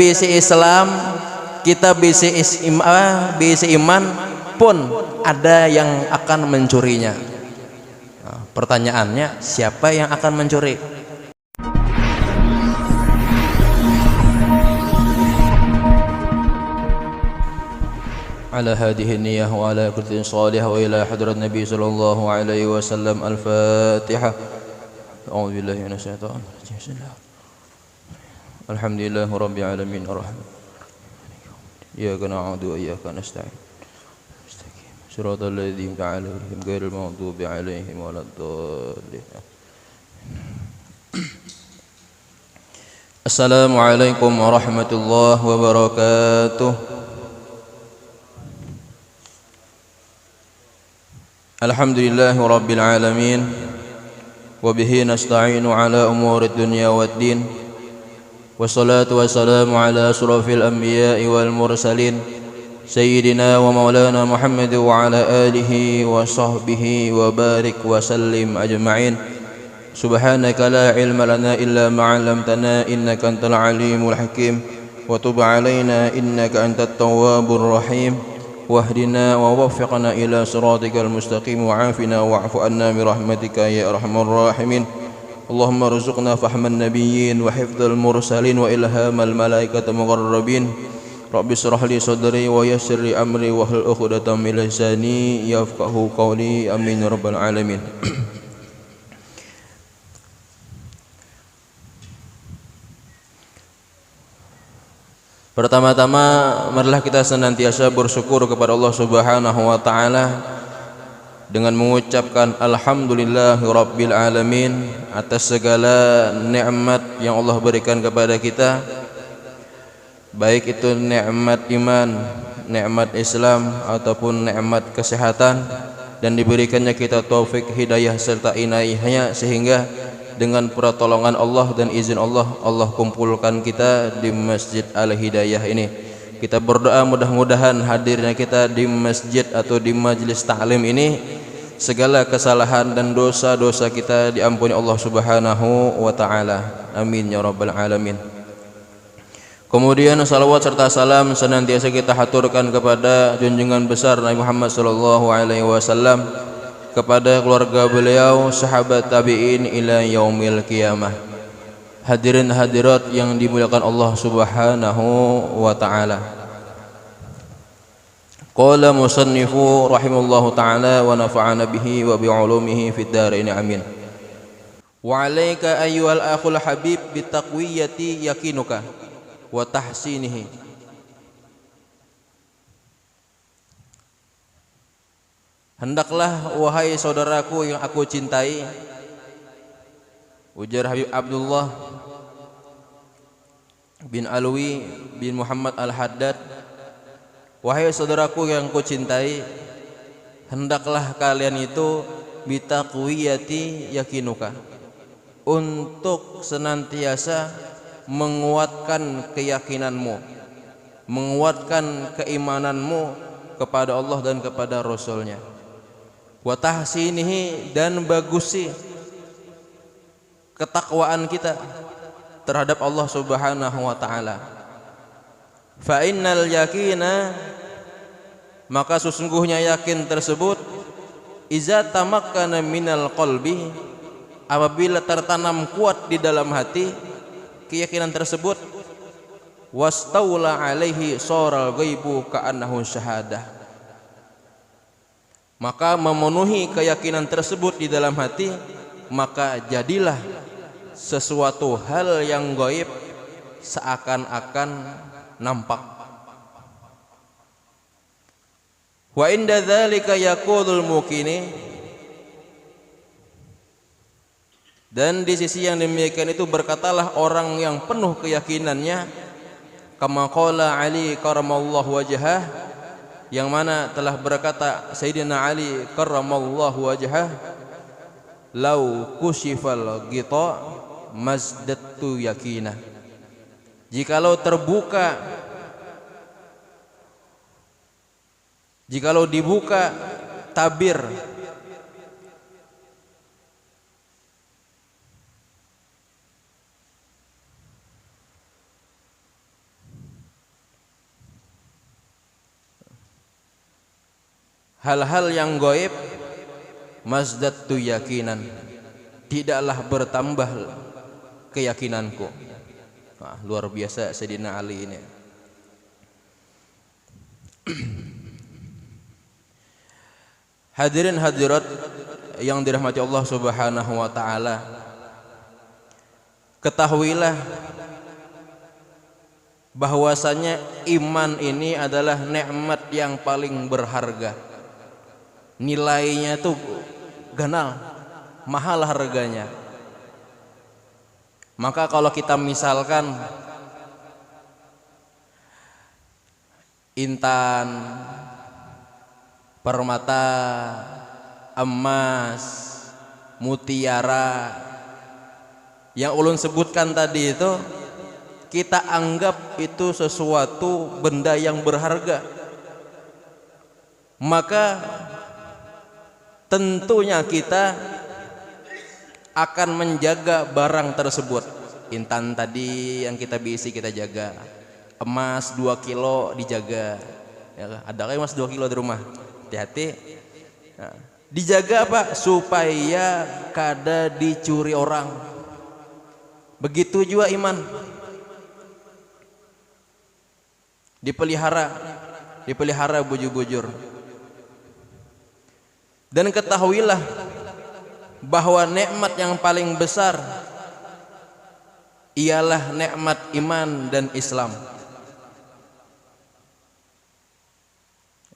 bisa Islam, kita bisa iman pun ada yang akan mencurinya. Nah, pertanyaannya, siapa yang akan mencuri? Ala hadhihi niyyah wa ala kulli salih wa ila hadrat Nabi sallallahu alaihi wasallam. Al-Fatihah. A'udzu billahi minasy syaithanir rajim. Alhamdulillahi rabbil alamin arrahman. Iyyaka na'budu wa iyyaka nasta'in. Shiratal ladzina an'amta 'alaihim ghairil maghdubi 'alaihim waladdallin. Assalamualaikum warahmatullahi wabarakatuh. Alhamdulillahi rabbil alamin wa bihi nasta'inu ala umurid dunya waddin. Wassalatu wassalamu ala asrafil anbiya'i wal mursalin sayyidina wa maulana Muhammad wa ala alihi wa sahbihi wa barik wa sallim ajma'in. Subhanaka la ilma lana illa ma 'allamtana innaka antal alimul hakim wa tub 'alaina innaka antat tawwabur rahim. Wahdina wa waffiqna ila siratikal mustaqim wa afina wa'fu anna bi rahmatika ya arhamar rahimin. Allahumma rzuqna fahman nabiyyin wa hifdzal mursalin wa ilhamal malaikatil muqarrabin. Rabbi shrah li sadri wa yassir li amri wa hlul 'uqdatam min lisani yafqahu qawli. Amin ya rabbal alamin. Pertama-tama marilah kita senantiasa bersyukur kepada Allah Subhanahu wa taala dengan mengucapkan alhamdulillahi rabbil alamin atas segala nikmat yang Allah berikan kepada kita, baik itu nikmat iman, nikmat Islam ataupun nikmat kesehatan, dan diberikannya kita taufik, hidayah serta inayahnya sehingga dengan pertolongan Allah dan izin Allah, Allah kumpulkan kita di Masjid Al-Hidayah ini. Kita berdoa mudah-mudahan hadirnya kita di masjid atau di majelis ta'lim ini, segala kesalahan dan dosa-dosa kita diampuni Allah Subhanahu wa ta'ala. Amin ya rabbal alamin. Kemudian salawat serta salam senantiasa kita haturkan kepada junjungan besar Nabi Muhammad sallallahu alaihi wasallam, kepada keluarga beliau, sahabat tabi'in ila yaumil qiyamah. Hadirin hadirat yang dimuliakan Allah Subhanahu wa ta'ala. Qala musannifu rahimallahu ta'ala wa nafa'ana bihi wa bi'ulumihi fid dharain amin. Wa 'alaika ayyuhal akhul habib bitaqwiyati yakinuka wa tahsinihi. Hendaklah wahai saudaraku yang aku cintai, ujar Habib Abdullah bin Alwi bin Muhammad Al-Haddad, wahai saudaraku yang aku cintai, hendaklah kalian itu bitaqwiyati yakinuka, untuk senantiasa menguatkan keyakinanmu, menguatkan keimananmu kepada Allah dan kepada Rasulnya. Wa tahsinihi, dan bagusi ketakwaan kita terhadap Allah Subhanahu wa ta'ala. Fa innal yakina, maka sesungguhnya yakin tersebut, iza tamakkana minal qalbi, apabila tertanam kuat di dalam hati keyakinan tersebut, wastaula alaihi saral ghaibu ka'annahu syahadah, maka memenuhi keyakinan tersebut di dalam hati, maka jadilah sesuatu hal yang gaib seakan-akan nampak. Wa inda dzalika yaqulul muqini, dan di sisi yang demikian itu berkatalah orang yang penuh keyakinannya, kama qala Ali karamallahu wajhah, yang mana telah berkata Sayyidina Ali karramallahu wajhah, lau kushifal ghita mazdatu yakina, jikalau dibuka tabir hal-hal yang gaib mazdadtu yakinan, tidaklah bertambah keyakinanku. Nah, luar biasa Sayyidina Ali ini. Hadirin hadirat yang dirahmati Allah Subhanahu wa taala, ketahuilah bahwasanya iman ini adalah nikmat yang paling berharga. Nilainya tuh ganal, mahal harganya. Maka kalau kita misalkan intan, permata, emas, mutiara yang ulun sebutkan tadi itu, kita anggap itu sesuatu benda yang berharga, maka tentunya kita akan menjaga barang tersebut. Intan tadi yang kita bisi kita jaga, emas 2 kilo dijaga ya, ada kayak emas 2 kilo di rumah, hati-hati. Nah, dijaga apa? Supaya kada dicuri orang. Begitu juga iman, dipelihara bujur-bujur. Dan ketahuilah bahwa nikmat yang paling besar ialah nikmat iman dan Islam.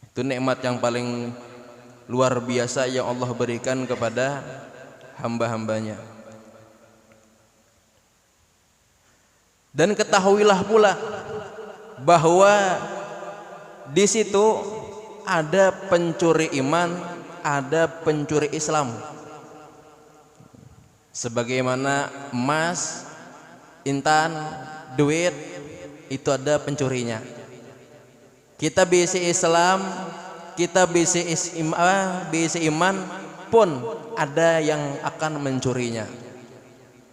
Itu nikmat yang paling luar biasa yang Allah berikan kepada hamba-hambanya. Dan ketahuilah pula bahwa di situ ada pencuri iman, ada pencuri Islam. Sebagaimana emas, intan, duit itu ada pencurinya. Kita bisi Islam, kita bisi iman pun ada yang akan mencurinya.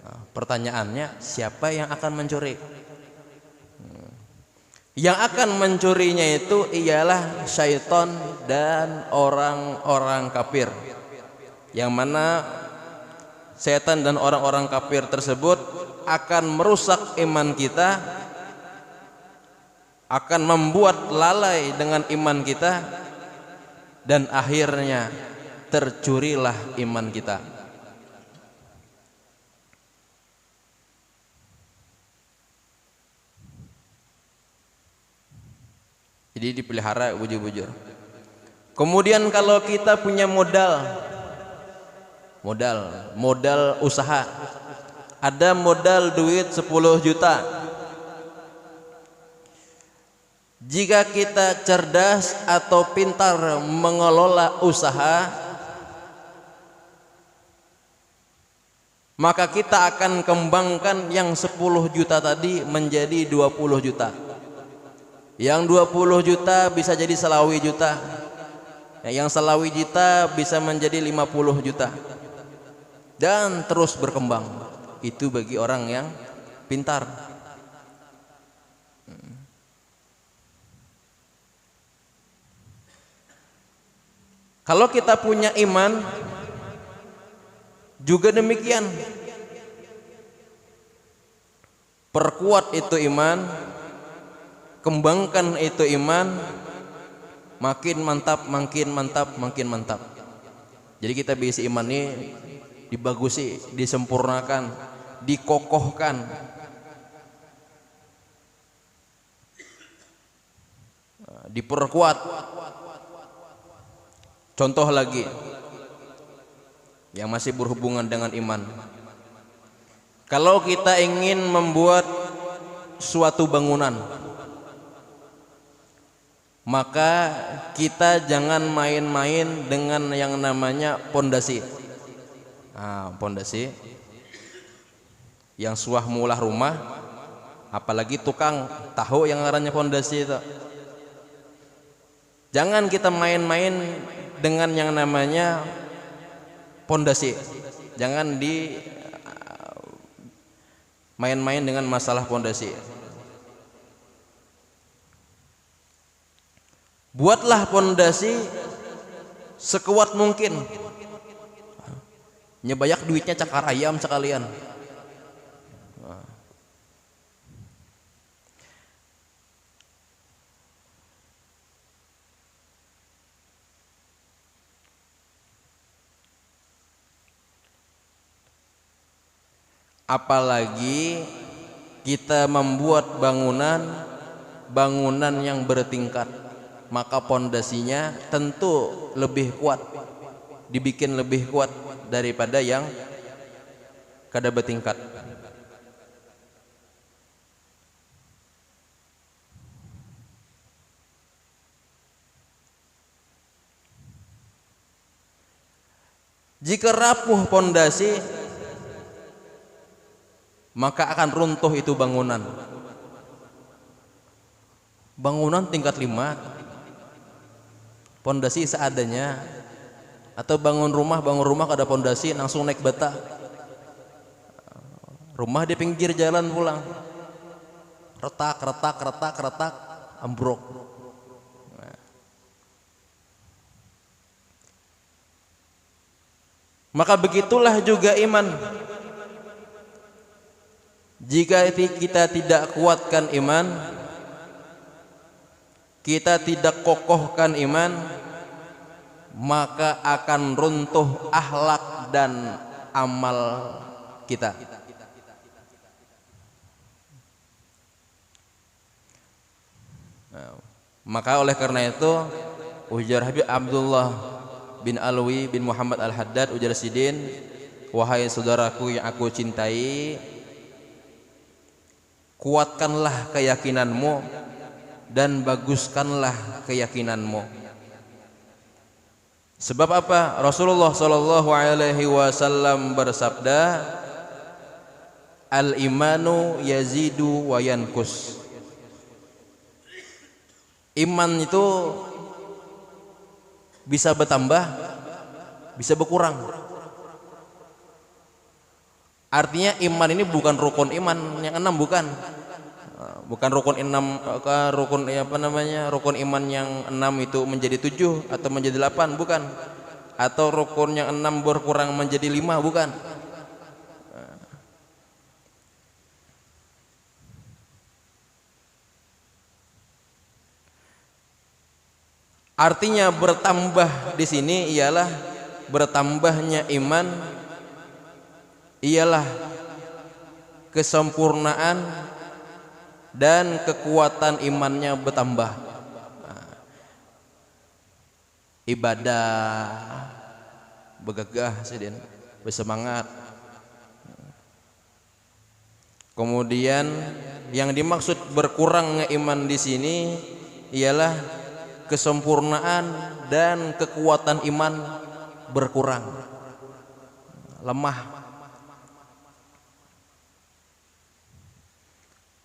Nah, pertanyaannya, siapa yang akan mencuri? Yang akan mencurinya itu ialah syaitan dan orang-orang kafir, yang mana setan dan orang-orang kafir tersebut akan merusak iman kita, akan membuat lalai dengan iman kita, dan akhirnya tercurilah iman kita. Jadi dipelihara bujur-bujur. Kemudian kalau kita punya modal usaha, ada modal duit 10 juta. Jika kita cerdas atau pintar mengelola usaha, maka kita akan kembangkan yang 10 juta tadi menjadi 20 juta. Yang 20 juta bisa jadi selawi juta, yang selawi juta bisa menjadi 50 juta, dan terus berkembang. Itu bagi orang yang pintar. Kalau kita punya iman juga demikian, perkuat itu iman, kembangkan itu iman, makin mantap, makin mantap, makin mantap. Jadi kita bisa iman ini dibagusi, disempurnakan, dikokohkan. Diperkuat. Contoh lagi yang masih berhubungan dengan iman. Kalau kita ingin membuat suatu bangunan, maka kita jangan main-main dengan yang namanya pondasi. Pondasi yang suah mulah rumah, apalagi tukang tahu yang ngarannya pondasi itu. Jangan kita main-main dengan yang namanya pondasi. Jangan di main-main dengan masalah pondasi. Buatlah pondasi sekuat mungkin, nyebayak duitnya cakar ayam sekalian. Apalagi kita membuat bangunan yang bertingkat, maka pondasinya tentu lebih kuat, dibikin lebih kuat daripada yang kada bertingkat. Jika rapuh pondasi, maka akan runtuh itu bangunan. Bangunan tingkat 5, pondasi seadanya, atau bangun rumah kada pondasi, langsung naik bata. Rumah di pinggir jalan pulang, retak, ambruk. Maka begitulah juga iman. Jika kita tidak kuatkan iman, kita tidak kokohkan iman, maka akan runtuh akhlak dan amal kita. Maka oleh karena itu, ujar Habib Abdullah bin Alwi bin Muhammad Al-Haddad, ujar Sidin, wahai saudaraku yang aku cintai, kuatkanlah keyakinanmu dan baguskanlah keyakinanmu. Sebab apa? Rasulullah sallallahu alaihi wasallam bersabda, al-imanu yazidu wa yankus. Iman itu bisa bertambah, bisa berkurang. Artinya iman ini bukan rukun iman yang 6, bukan rukun 6, rukun iman yang 6 itu menjadi 7 atau menjadi 8, bukan. Atau rukun yang 6 berkurang menjadi 5, bukan. Artinya bertambah di sini ialah bertambahnya iman, ialah kesempurnaan dan kekuatan imannya bertambah. Ibadah bergagah sidin, bersemangat. Kemudian yang dimaksud berkurangnya iman di sini ialah kesempurnaan dan kekuatan iman berkurang, lemah.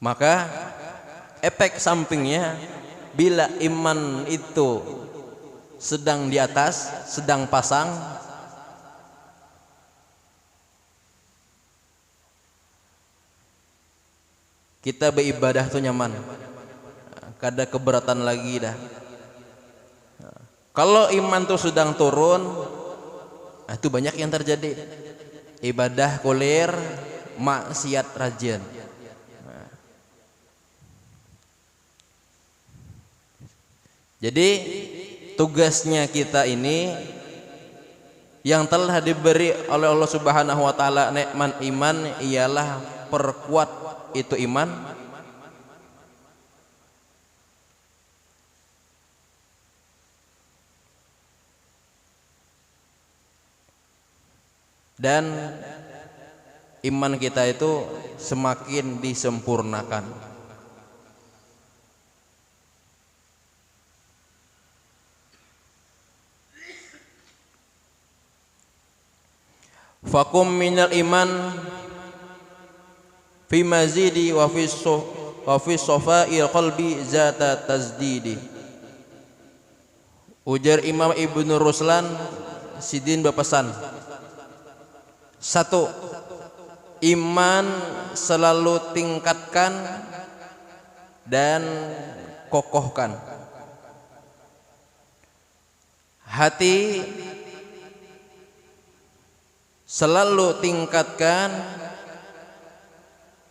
Maka efek sampingnya, bila iman itu sedang di atas, sedang pasang, kita beribadah tuh nyaman, kada keberatan lagi dah. Kalau iman tuh sedang turun, itu banyak yang terjadi. Ibadah kulir, maksiat rajin. Jadi tugasnya kita ini yang telah diberi oleh Allah Subhanahu wa taala nikmat iman ialah perkuat itu iman, dan iman kita itu semakin disempurnakan. Fakum minal iman fi mazidi wa fi safa'il qalbi zata tazdidi. Ujar Imam Ibnu Ruslan, Sidin berpesan, 1. Iman selalu tingkatkan dan kokohkan. hati selalu tingkatkan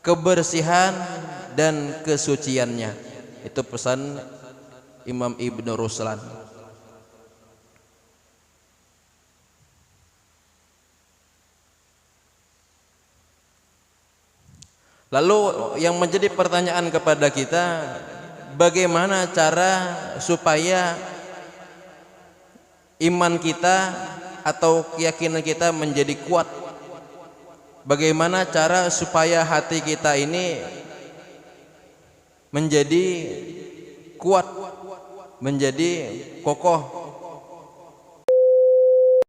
kebersihan dan kesuciannya. Itu pesan Imam Ibnu Ruslan. Lalu yang menjadi pertanyaan kepada kita, bagaimana cara supaya iman kita atau keyakinan kita menjadi kuat? Bagaimana cara supaya hati kita ini menjadi kuat, menjadi kokoh